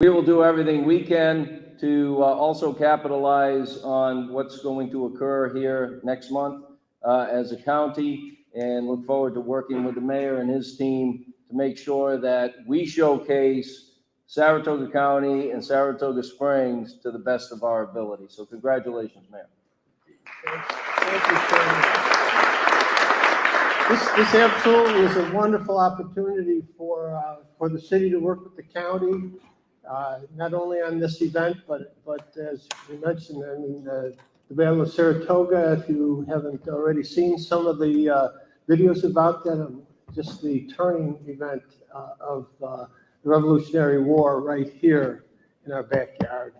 We will do everything we can to also capitalize on what's going to occur here next month as a county, and look forward to working with the mayor and his team to make sure that we showcase Saratoga County and Saratoga Springs to the best of our ability. So congratulations, Mayor. Thank you, Chairman. This absolutely is a wonderful opportunity for the city to work with the county, not only on this event, but as we mentioned, I mean, the Battle of Saratoga. If you haven't already seen some of the videos about that, just the turning event of the Revolutionary War right here in our backyard.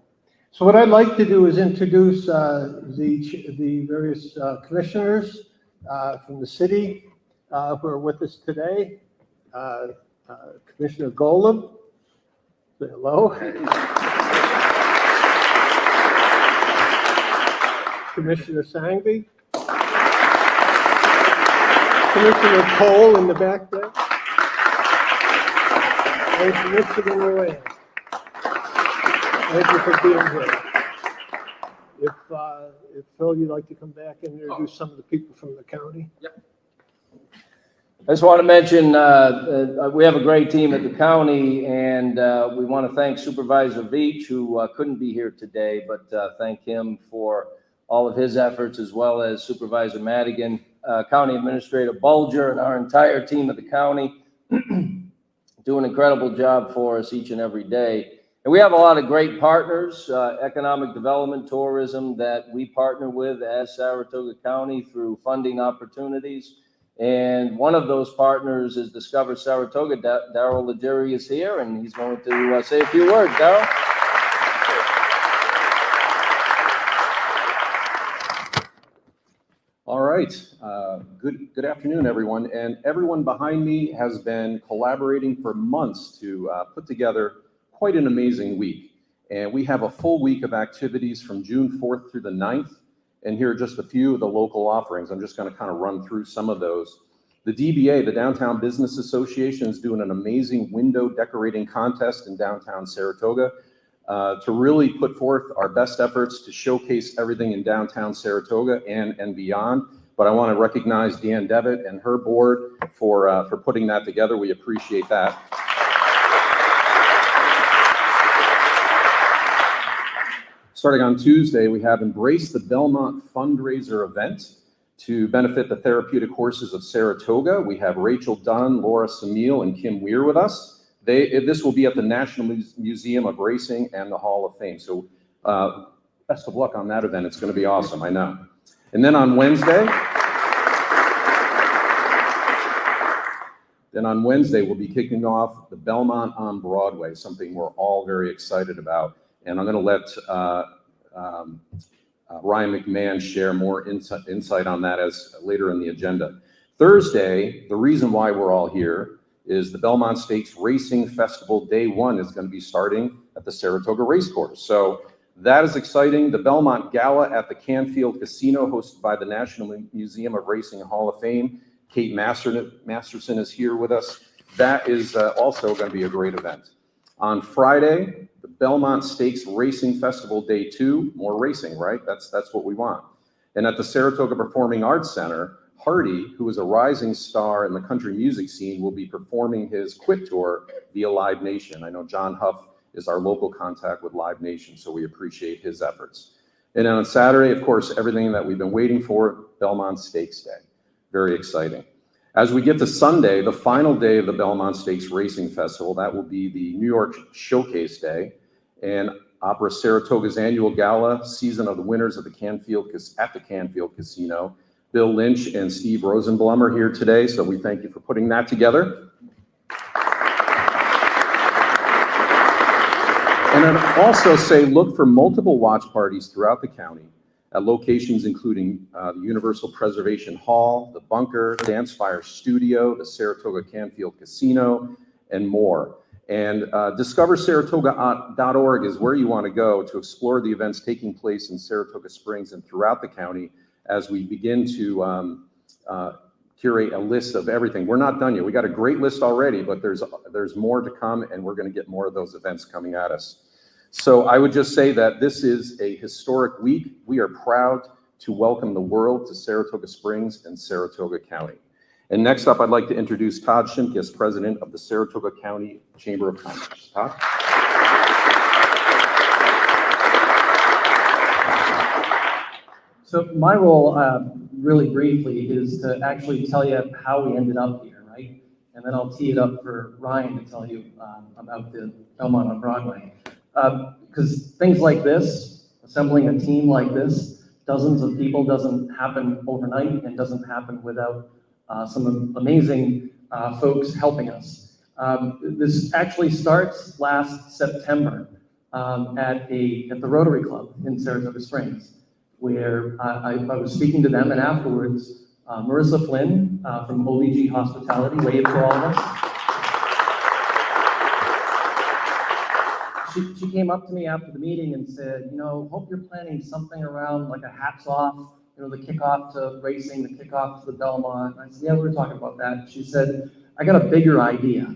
So what I'd like to do is introduce the various commissioners from the city who are with us today. Commissioner Golub, say hello. Commissioner Sangvi. Commissioner Cole in the back there. And Commissioner Moran. Thank you for being here. If Phil, you'd like to come back and introduce some of the people from the county. Yep. I just want to mention we have a great team at the county, and we want to thank Supervisor Veach, who couldn't be here today, but thank him for all of his efforts, as well as Supervisor Madigan, County Administrator Bulger, and our entire team at the county do an incredible job for us each and every day. And we have a lot of great partners, economic development, tourism, that we partner with as Saratoga County through funding opportunities. And one of those partners is Discover Saratoga. Darryl Legere is here, and he's going to say a few words. Darryl? All right. Good afternoon, everyone. And everyone behind me has been collaborating for months to put together quite an amazing week. And we have a full week of activities from June 4th through the 9th. And here are just a few of the local offerings. I'm just going to kind of run through some of those. The DBA, the Downtown Business Association, is doing an amazing window decorating contest in downtown Saratoga to really put forth our best efforts to showcase everything in downtown Saratoga and beyond. But I want to recognize Deanne Devitt and her board for putting that together. We appreciate that. Starting on Tuesday, we have Embrace the Belmont fundraiser event to benefit the therapeutic horses of Saratoga. We have Rachel Dunn, Laura Samil, and Kim Weir with us. This will be at the National Museum of Racing and the Hall of Fame. So best of luck on that event. It's going to be awesome, I know. And then on Wednesday, we'll be kicking off the Belmont on Broadway, something we're all very excited about. And I'm going to let Ryan McMahon share more insight on that as later in the agenda. Thursday, the reason why we're all here is the Belmont Stakes Racing Festival Day 1 is going to be starting at the Saratoga Racecourse. So that is exciting. The Belmont Gala at the Canfield Casino, hosted by the National Museum of Racing and Hall of Fame. Kate Masterson is here with us. That is also going to be a great event. On Friday, the Belmont Stakes Racing Festival Day 2, more racing, right? That's what we want. And at the Saratoga Performing Arts Center, Hardy, who is a rising star in the country music scene, will be performing his Quit Tour via Live Nation. I know John Huff is our local contact with Live Nation, so we appreciate his efforts. And then on Saturday, of course, everything that we've been waiting for, Belmont Stakes Day. Very exciting. As we get to Sunday, the final day of the Belmont Stakes Racing Festival, that will be the New York Showcase Day, and Opera Saratoga's annual gala, Season of the Winners at the Canfield Casino. Bill Lynch and Steve Rosenblum are here today, so we thank you for putting that together. And I'd also say look for multiple watch parties throughout the county at locations including the Universal Preservation Hall, the Bunker, Dance Fire Studio, the Saratoga Canfield Casino, and more. And discoversaratoga.org is where you want to go to explore the events taking place in Saratoga Springs and throughout the county as we begin to curate a list of everything. We're not done yet. We got a great list already, but there's more to come, and we're going to get more of those events coming at us. So I would just say that this is a historic week. We are proud to welcome the world to Saratoga Springs and Saratoga County. And next up, I'd like to introduce Todd Shimkus, President of the Saratoga County Chamber of Commerce. Todd? So my role, really briefly, is to actually tell you how we ended up here, right? And then I'll tee it up for Ryan to tell you about the Belmont on Broadway. Because things like this, assembling a team like this, dozens of people, doesn't happen overnight and doesn't happen without some amazing folks helping us. This actually starts last September at the Rotary Club in Saratoga Springs, where I was speaking to them, and afterwards, Marissa Flynn from OVG Hospitality waved for all of us. She came up to me after the meeting and said, hope you're planning something around like a hats off, the kickoff to racing, the kickoff to the Belmont. And I said, yeah, we were talking about that. She said, I got a bigger idea.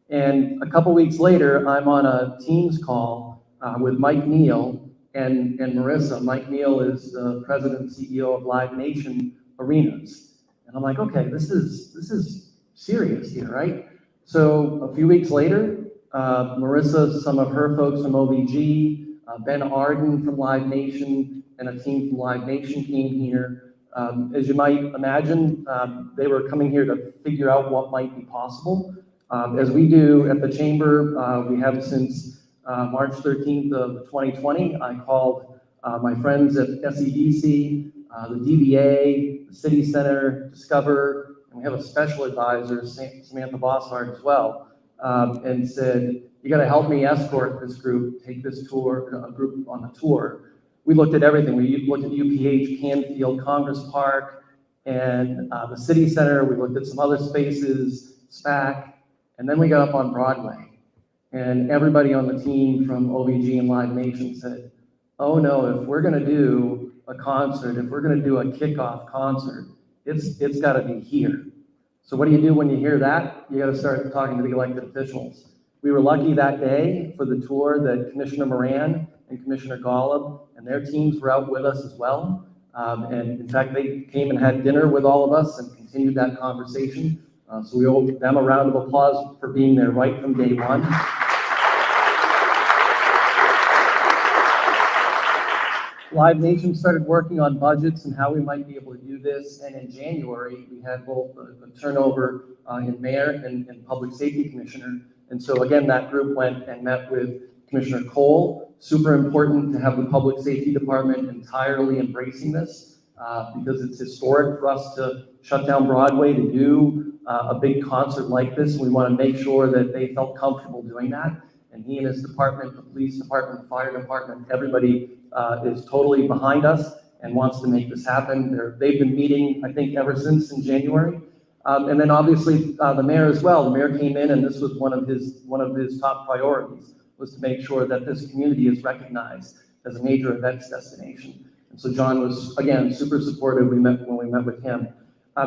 And a couple weeks later, I'm on a Teams call with Mike Neal and Marissa. Mike Neal is the president and CEO of Live Nation Arenas. And I'm like, okay, this is serious here, right? So a few weeks later, Marissa, some of her folks from OVG, Ben Arden from Live Nation, and a team from Live Nation came here. As you might imagine, they were coming here to figure out what might be possible. As we do at the Chamber, we have since March 13th of 2020, I called my friends at SEDC, the DBA, the City Center, Discover, and we have a special advisor, Samantha Bossard as well, and said, you got to help me escort this group, take this tour, a group on the tour. We looked at everything. We looked at UPH, Canfield, Congress Park, and the City Center. We looked at some other spaces, SPAC, and then we got up on Broadway. And everybody on the team from OVG and Live Nation said, oh no, if we're going to do a concert, if we're going to do a kickoff concert, it's got to be here. So what do you do when you hear that? You got to start talking to the elected officials. We were lucky that day for the tour that Commissioner Moran and Commissioner Golub and their teams were out with us as well. And in fact, they came and had dinner with all of us and continued that conversation. So we owe them a round of applause for being there right from day one. Live Nation started working on budgets and how we might be able to do this. And in January, we had both a turnover in mayor and public safety commissioner. And so again, that group went and met with Commissioner Cole. Super important to have the public safety department entirely embracing this because it's historic for us to shut down Broadway to do a big concert like this. We want to make sure that they felt comfortable doing that. And he and his department, the police department, the fire department, everybody is totally behind us and wants to make this happen. They've been meeting, I think, ever since in January. And then obviously the mayor as well. The mayor came in, and this was one of his top priorities, was to make sure that this community is recognized as a major events destination. And so John was, again, super supportive when we met with him.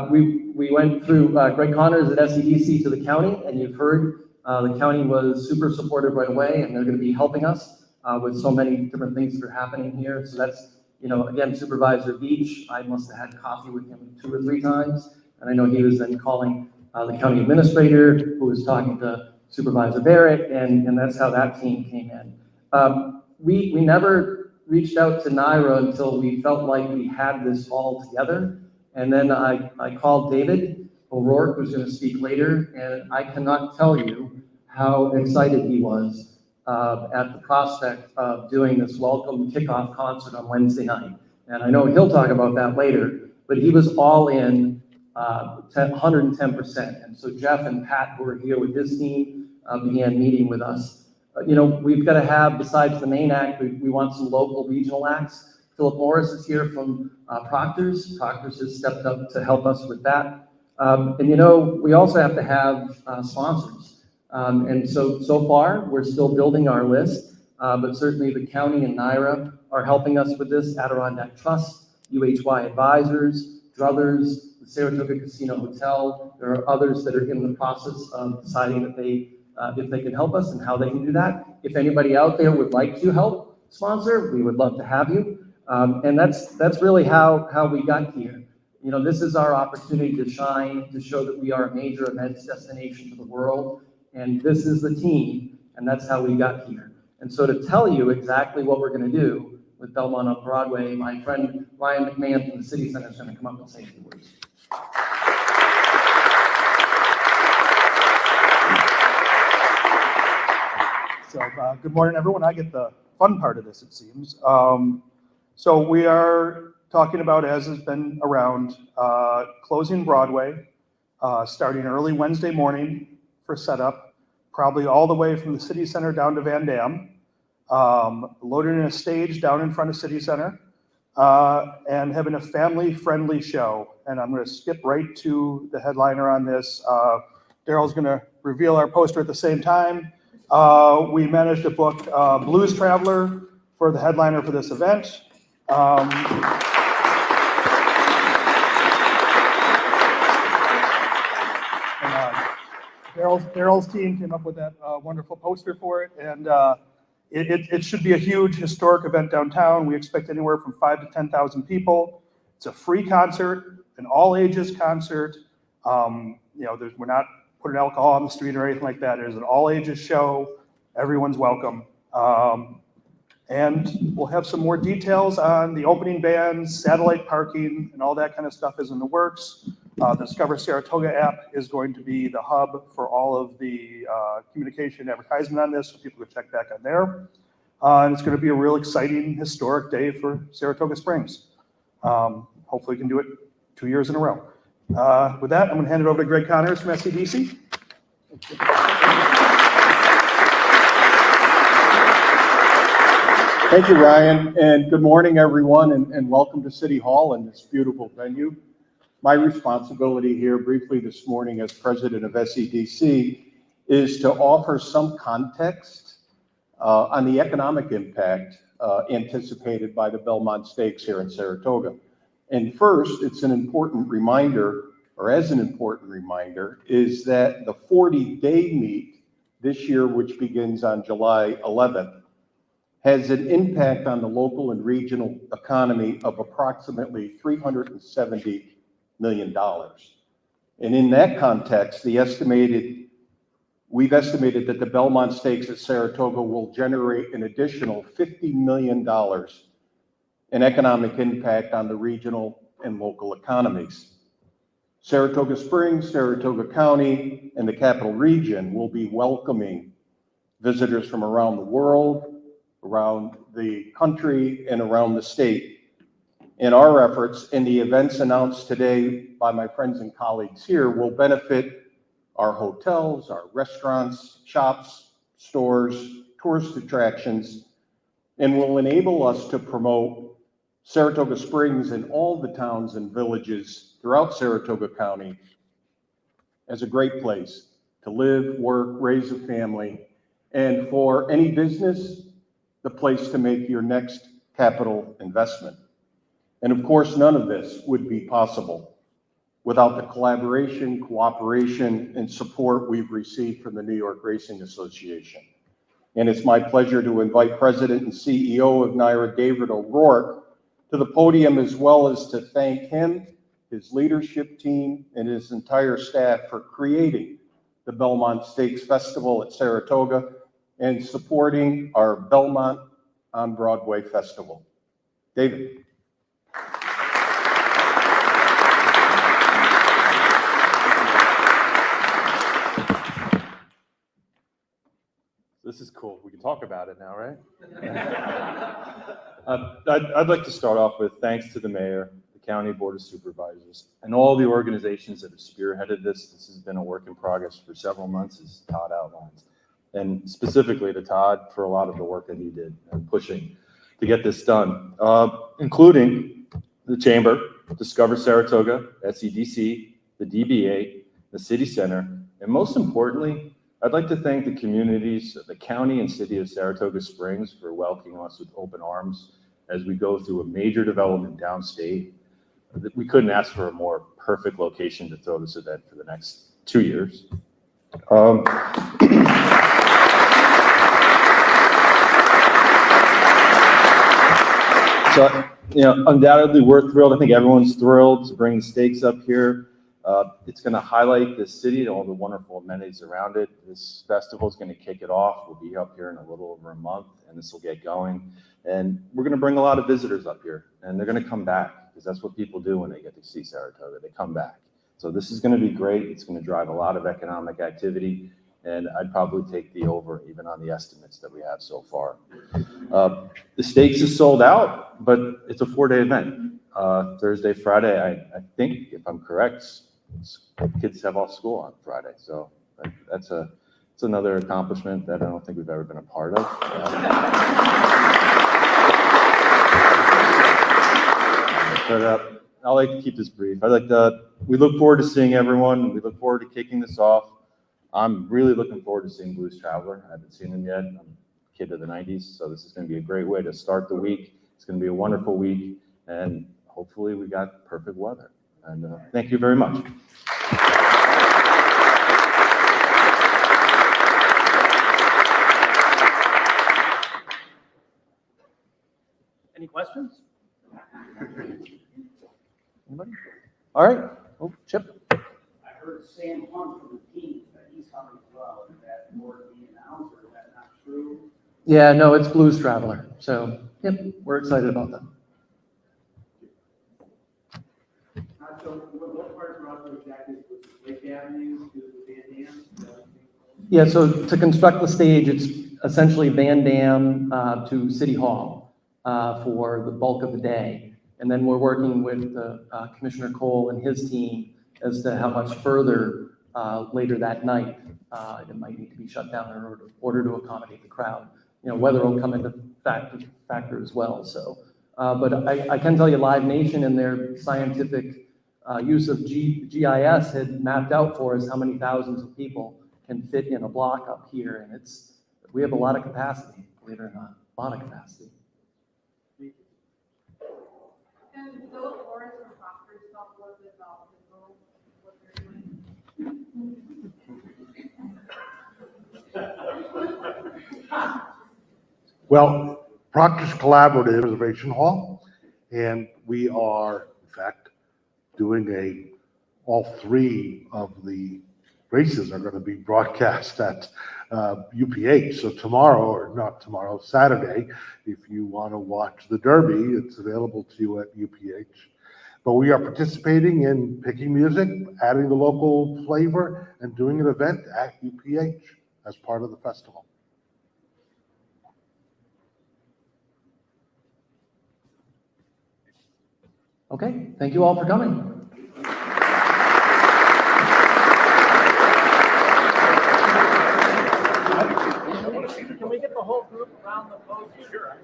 We went through Greg Connors at SEDC to the county, and you've heard the county was super supportive right away, and they're going to be helping us with so many different things that are happening here. So that's, again, Supervisor Beach, I must have had coffee with him 2 or 3 times. And I know he was then calling the county administrator, who was talking to Supervisor Barrett, and that's how that team came in. We never reached out to NYRA until we felt like we had this all together. And then I called David O'Rourke, who's going to speak later, and I cannot tell you how excited he was at the prospect of doing this welcome kickoff concert on Wednesday night. And I know he'll talk about that later, but he was all in 110%. And so Jeff and Pat, who are here with his team, began meeting with us. We've got to have, besides the main act, we want some local regional acts. Philip Morris is here from Proctor's. Proctor's has stepped up to help us with that. And we also have to have sponsors. And so far, we're still building our list, but certainly the county and NYRA are helping us with this. Adirondack Trust, UHY Advisors, Druthers, the Saratoga Casino Hotel. There are others that are in the process of deciding that if they can help us and how they can do that. If anybody out there would like to help sponsor, we would love to have you. And that's really how we got here. You know, this is our opportunity to shine, to show that we are a major events destination for the world. And this is the team, and that's how we got here. And so to tell you exactly what we're going to do with Belmont on Broadway, my friend Ryan McMahon from the City Center is going to come up and say a few words. So good morning, everyone. I get the fun part of this, it seems. So we are talking about, as has been around, closing Broadway, starting early Wednesday morning for setup, probably all the way from the City Center down to Van Dam, loading in a stage down in front of City Center, and having a family-friendly show. And I'm going to skip right to the headliner on this. Daryl's going to reveal our poster at the same time. We managed to book Blues Traveler for the headliner for this event. Daryl's team came up with that wonderful poster for it, and it should be a huge historic event downtown. We expect anywhere from 5,000 to 10,000 people. It's a free concert, an all-ages concert. You know, we're not putting alcohol on the street or anything like that. It is an all-ages show. Everyone's welcome. And we'll have some more details on the opening bands, satellite parking, and all that kind of stuff is in the works. The Discover Saratoga app is going to be the hub for all of the communication and advertisement on this, so people can check back on there. And it's going to be a real exciting, historic day for Saratoga Springs. Hopefully we can do it 2 years in a row. With that, I'm going to hand it over to Greg Connors from SCDC. Thank you, Ryan, and good morning, everyone, and welcome to City Hall and this beautiful venue. My responsibility here briefly this morning as president of SCDC is to offer some context on the economic impact anticipated by the Belmont Stakes here in Saratoga. And first, it's an important reminder, or as an important reminder, is that the 40-day meet this year, which begins on July 11th, has an impact on the local and regional economy of approximately $370 million. And in that context, we've estimated that the Belmont Stakes at Saratoga will generate an additional $50 million in economic impact on the regional and local economies. Saratoga Springs, Saratoga County, and the Capital Region will be welcoming visitors from around the world, around the country, and around the state. And our efforts and the events announced today by my friends and colleagues here will benefit our hotels, our restaurants, shops, stores, tourist attractions, and will enable us to promote Saratoga Springs and all the towns and villages throughout Saratoga County as a great place to live, work, raise a family, and for any business, the place to make your next capital investment. And of course, none of this would be possible without the collaboration, cooperation, and support we've received from the New York Racing Association. And it's my pleasure to invite President and CEO of NYRA, David O'Rourke, to the podium, as well as to thank him, his leadership team, and his entire staff for creating the Belmont Stakes Festival at Saratoga and supporting our Belmont on Broadway Festival. David. This is cool. We can talk about it now, right? I'd like to start off with thanks to the mayor, the county board of supervisors, and all the organizations that have spearheaded this. This has been a work in progress for several months, as Todd outlines, and specifically to Todd for a lot of the work that he did and pushing to get this done, including the Chamber, Discover Saratoga, SCDC, the DBA, the City Center, and most importantly, I'd like to thank the communities, the county and city of Saratoga Springs for welcoming us with open arms as we go through a major development downstate we couldn't ask for a more perfect location to throw this event for the next 2 years. So, undoubtedly we're thrilled. I think everyone's thrilled to bring the stakes up here. It's going to highlight the city and all the wonderful amenities around it. This festival is going to kick it off. We'll be up here in a little over a month, and this will get going. And we're going to bring a lot of visitors up here, and they're going to come back because that's what people do when they get to see Saratoga. They come back. So this is going to be great. It's going to drive a lot of economic activity, and I'd probably take the over even on the estimates that we have so far. The stakes is sold out, but it's a 4-day event. Thursday, Friday, I think, if I'm correct, kids have off school on Friday. So it's another accomplishment that I don't think we've ever been a part of. But I like to keep this brief. We look forward to seeing everyone. We look forward to kicking this off. I'm really looking forward to seeing Blues Traveler. I haven't seen him yet. I'm a kid of the 90s, so this is going to be a great way to start the week. It's going to be a wonderful week, and hopefully we got perfect weather. And thank you very much. Any questions? Anybody? All right. Oh, Chip. I heard Sam Hunt from the team that he's coming as well. Is that more to be announced, or is that not true? Yeah, no, it's Blues Traveler. So, yep, we're excited about them. So what part of Broadway exactly was Lake Avenue to Van Dam? Yeah, so to construct the stage, it's essentially Van Dam to City Hall for the bulk of the day. And then we're working with Commissioner Cole and his team as to how much further later that night it might need to be shut down in order to accommodate the crowd. Weather will come into factor as well. So, but I can tell you Live Nation and their scientific use of GIS had mapped out for us how many thousands of people can fit in a block up here. And we have a lot of capacity, believe it or not, a lot of capacity. And Philip Morris from Procter talk a little bit about what they're doing. Well, Proctor's Collaborative Reservation Hall, and we are, in fact, doing all 3 of the races are going to be broadcast at UPH. So Saturday, if you want to watch the Derby, it's available to you at UPH. But we are participating in picking music, adding the local flavor, and doing an event at UPH as part of the festival. Okay, thank you all for coming. Can we get the whole group around the podium? Sure.